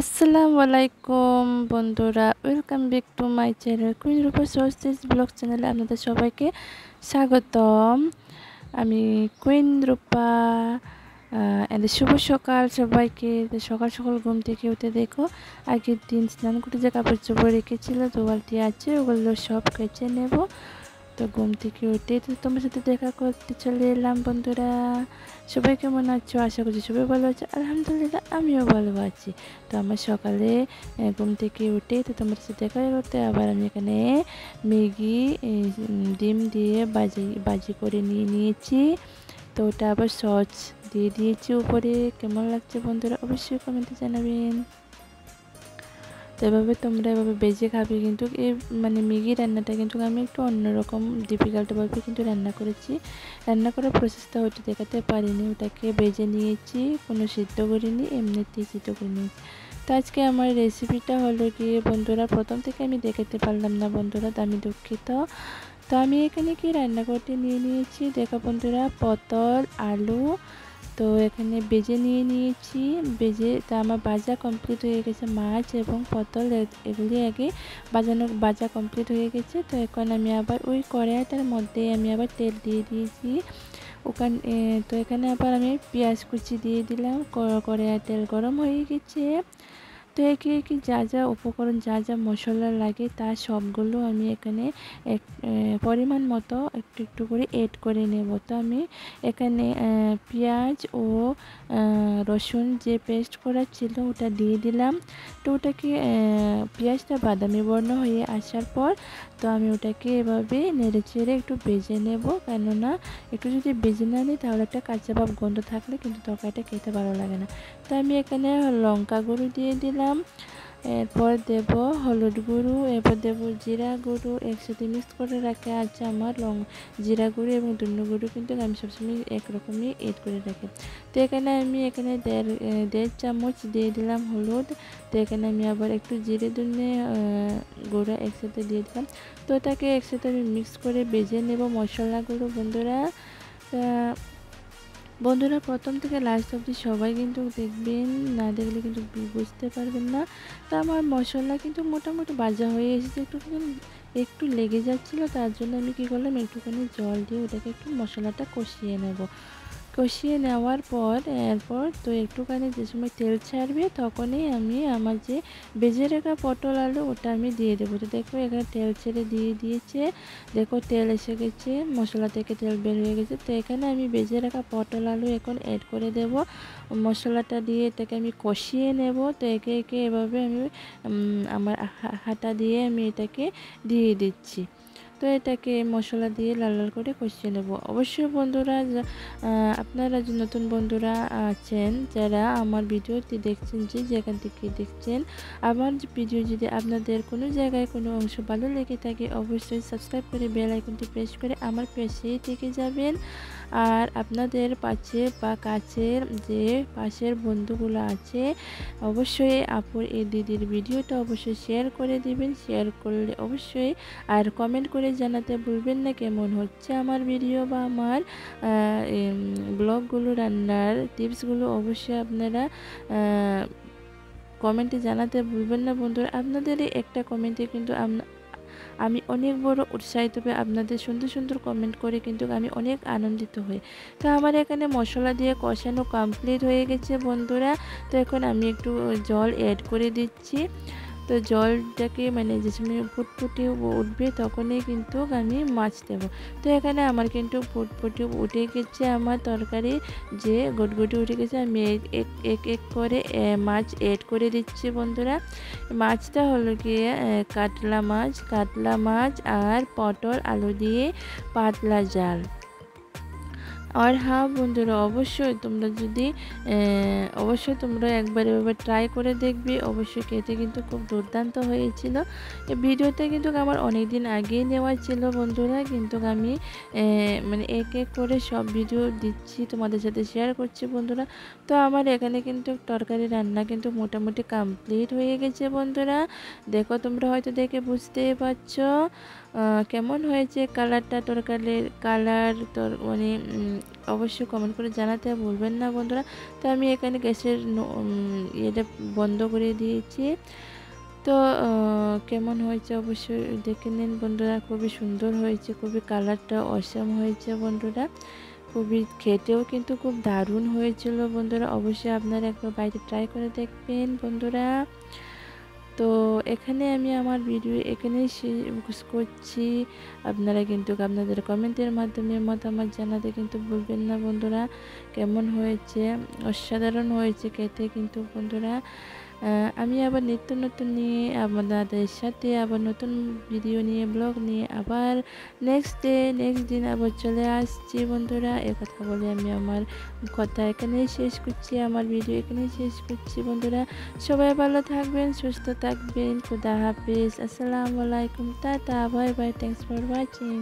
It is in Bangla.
আসসালামু আলাইকুম বন্ধুরা, welcome back to my channel queen Rupa sources blog চ্যানেলে আপনাদের সবাইকে স্বাগতম। আমি কুইন রূপা। এদের শুভ সকাল সবাইকে। সকাল সকাল ঘুম থেকে উঠে দেখো, আগের দিন স্নান করে যে কাপড় চোপড় রেখেছিল 2 বালতি আছে, ওগুলো সব কেচে নেব। তো ঘুম থেকে উঠে তো তোমার সাথে দেখা করতে চলে এলাম বন্ধুরা। সবাই কেমন আছো? আশা করছি সবাই ভালো আছে। আলহামদুলিল্লাহ আমিও ভালো আছি। তো আমার সকালে ঘুম থেকে উঠে তো তোমার সাথে দেখা করতে আবার আমি এখানে ম্যাগি ডিম দিয়ে বাজি করে নিয়েছি। তো ওটা আবার সস দিয়ে দিয়েছি উপরে। কেমন লাগছে বন্ধুরা অবশ্যই কমেন্টে জানাবেন। তো এভাবে তোমরা এভাবে বেজে খাবে। কিন্তু এই ম্যাগি রান্নাটা কিন্তু আমি একটু অন্যরকম ডিফিকাল্টভাবে কিন্তু রান্না করেছি। রান্না করার প্রসেসটা হয়তো দেখাতে পারিনি। ওটাকে বেজে নিয়েছি, কোনো সিদ্ধ করিনি, এমনিতেই সিদ্ধ করে নিয়েছি। তো আজকে আমার রেসিপিটা হলো গিয়ে বন্ধুরা, প্রথম থেকে আমি দেখাতে পারলাম না বন্ধুরা, তো আমি দুঃখিত। তো আমি এখানে কি রান্না করতে নিয়েছি দেখো বন্ধুরা, পটল আলু তো এখানে বেজে নিয়েছি। তো আমার ভাজা কমপ্লিট হয়ে গেছে। মাছ এবং পটল এগুলি আগে ভাজা কমপ্লিট হয়ে গেছে। তো এখন আমি আবার ওই কড়াইটার মধ্যে আমি আবার তেল দিয়ে দিয়েছি ওখানে। তো এখানে আবার আমি পেঁয়াজ কুচি দিয়ে দিলাম। কড়াইয়ের তেল গরম হয়ে গেছে। তো একে একে যা যা উপকরণ যা যা মশলা লাগে তার সবগুলো আমি এখানে পরিমাণ মতো একটু একটু করে এড করে নেব। তো আমি এখানে পেঁয়াজ ও রসুন যে পেস্ট করা ছিল ওটা দিয়ে দিলাম। তো ওটাকে পেঁয়াজটা বাদামি বর্ণ হয়ে আসার পর তো আমি ওটাকে এভাবে নেড়ে চেড়ে একটু ভেজে নেব। কেননা একটু যদি ভেজে না নিই তাহলে একটা কাঁচা ভাব গন্ধ থাকলে কিন্তু তরকারিটা খেতে ভালো লাগে না। তো আমি এখানে লঙ্কা গুঁড়ো দিয়ে দিলাম, এরপর দেব হলুদ গুঁড়ো, এরপর দেব জিরা গুঁড়ো। একসাথে মিক্স করে রাখা আছে আমার জিরা গুঁড়ো এবং ধনে গুঁড়ো, কিন্তু আমি সবসময় একরকমই এড করে রাখি। তো এখানে আমি দেড় চামচ দিয়ে দিলাম হলুদ। তো এখানে আমি আবার একটু জিরে ধনে গুঁড়ো একসাথে দিয়ে দিলাম। তো এটাকে একসাথে আমি মিক্স করে ভেজে নেব মশলাগুলো বন্ধুরা। বন্ধুরা প্রথম থেকে লাস্ট অবধি সবাই কিন্তু দেখবেন, না দেখলে কিন্তু বুঝতে পারবেন না। তো আমার মশলা কিন্তু মোটামুটি ভাজা হয়ে এসেছে, একটু লেগে যাচ্ছিলো, তার জন্য আমি কী করলাম, একটুখানি জল দিয়ে ওটাকে একটু মশলাটা কষিয়ে নেব। কষিয়ে নেওয়ার পর এরপর তো একটুখানি যে সময় তেল ছাড়বে তখনই আমি আমার যে ভেজে রাখা পটল আলু ওটা আমি দিয়ে দেবো। তো দেখো এখানে তেল ছেড়ে দিয়েছে, দেখো তেল এসে গেছে, মশলা থেকে তেল বের হয়ে গেছে। তো এখানে আমি ভেজে রাখা পটল আলু এখন অ্যাড করে দেব। মশলাটা দিয়ে এটাকে আমি কষিয়ে নেব। তো একে একে এভাবে আমি আমার হাতা দিয়ে আমি এটাকে দিয়ে দিচ্ছি। তো এটাকে মশলা দিয়ে লাল লাল করে কষিয়ে নেব। অবশ্যই বন্ধুরা, আপনারা যে নতুন বন্ধুরা আছেন যারা আমার ভিডিওটি দেখছেন, যে যেখান থেকে দেখছেন, আমার ভিডিও যদি আপনাদের কোনো জায়গায় কোনো অংশ ভালো লেগে থাকে অবশ্যই সাবস্ক্রাইব করে বেল আইকনটি প্রেস করে আমার পাশেই থেকে যাবেন। আর আপনাদের পাশে বা কাছের যে পাশের বন্ধুগুলো আছে অবশ্যই আপুর এই দিদির ভিডিওটা অবশ্যই শেয়ার করে দিবেন। শেয়ার করলে অবশ্যই আর কমেন্ট করে জানাতে ভুলবেন না কেমন হচ্ছে আমার ভিডিও বা আমার ব্লগগুলো, রান্নার টিপসগুলো অবশ্যই আপনারা কমেন্টে জানাতে ভুলবেন না বন্ধুরা। আপনাদের এই একটা কমেন্টে কিন্তু আমি অনেক বড় উৎসাহিত হয়ে আপনাদের সুন্দর সুন্দর কমেন্ট করে কিন্তু আমি অনেক আনন্দিত হই। তো আমার এখানে মশলা দিয়ে কষানো কমপ্লিট হয়ে গেছে বন্ধুরা। তো এখন আমি একটু জল অ্যাড করে দিচ্ছি। তো জলটাকে যে সময় ফুটফুটে উঠবে তখনই কিন্তু আমি মাছ দেব। তো এখানে আমার কিন্তু ফুটফুটে উঠে গেছে, আমার তরকারি যে গটগটে উঠে গেছে। আমি এক এক করে মাছ অ্যাড করে দিচ্ছি বন্ধুরা। মাছটা হলো গিয়ে কাতলা মাছ আর পটল আলু দিয়ে পাতলা ঝাল। আর হ্যাঁ বন্ধুরা, অবশ্যই তোমরা একবার এভাবে ট্রাই করে দেখবে। অবশ্যই খেতে কিন্তু খুব দুর্দান্ত হয়েছিল। এই ভিডিওটা কিন্তু আমার অনেক দিন আগেই নেওয়া ছিল বন্ধুরা, কিন্তু আমি এক এক করে সব ভিডিও দিচ্ছি, তোমাদের সাথে শেয়ার করছি বন্ধুরা। তো আমার এখানে কিন্তু তরকারি রান্না কিন্তু মোটামুটি কমপ্লিট হয়ে গেছে বন্ধুরা। দেখো তোমরা হয়তো দেখে বুঝতেই পারছো। কেমন হয়েছে কালারটা, তরকারির কালার তোর মানে অবশ্যই কমেন্ট করে জানাতে ভুলবেন না বন্ধুরা। তো আমি এখানে গ্যাসের ইয়েটা বন্ধ করে দিয়েছি। তো কেমন হয়েছে অবশ্যই দেখে নিন বন্ধুরা। খুবই সুন্দর হয়েছে, খুবই কালারটা অসাম হয়েছে বন্ধুরা। খুবই খেতেও কিন্তু খুব দারুণ হয়েছিল বন্ধুরা। অবশ্যই আপনারা একবার বাড়িতে ট্রাই করে দেখবেন বন্ধুরা। তো এখানে আমি আমার ভিডিও এখানেই শেষ করছি। আপনারা কিন্তু আপনাদের কমেন্টের মাধ্যমে মতামত জানাতে কিন্তু ভুলবেন না বন্ধুরা। কেমন হয়েছে, অসাধারণ হয়েছে খেতে কিন্তু বন্ধুরা। আমি আবার নিত্য নতুন নিয়ে আপনাদের সাথে আবার নতুন ভিডিও নিয়ে ব্লগ নিয়ে আবার নেক্সট দিন আবার চলে আসছি বন্ধুরা। এ কথা বলে আমি আমার কথা এখানেই শেষ করছি, আমার ভিডিও এখানেই শেষ করছি বন্ধুরা। সবাই ভালো থাকবেন, সুস্থ থাকবেন। খুদা হাফিজ, আসসালামু আলাইকুম, tata, bye bye, thanks for watching.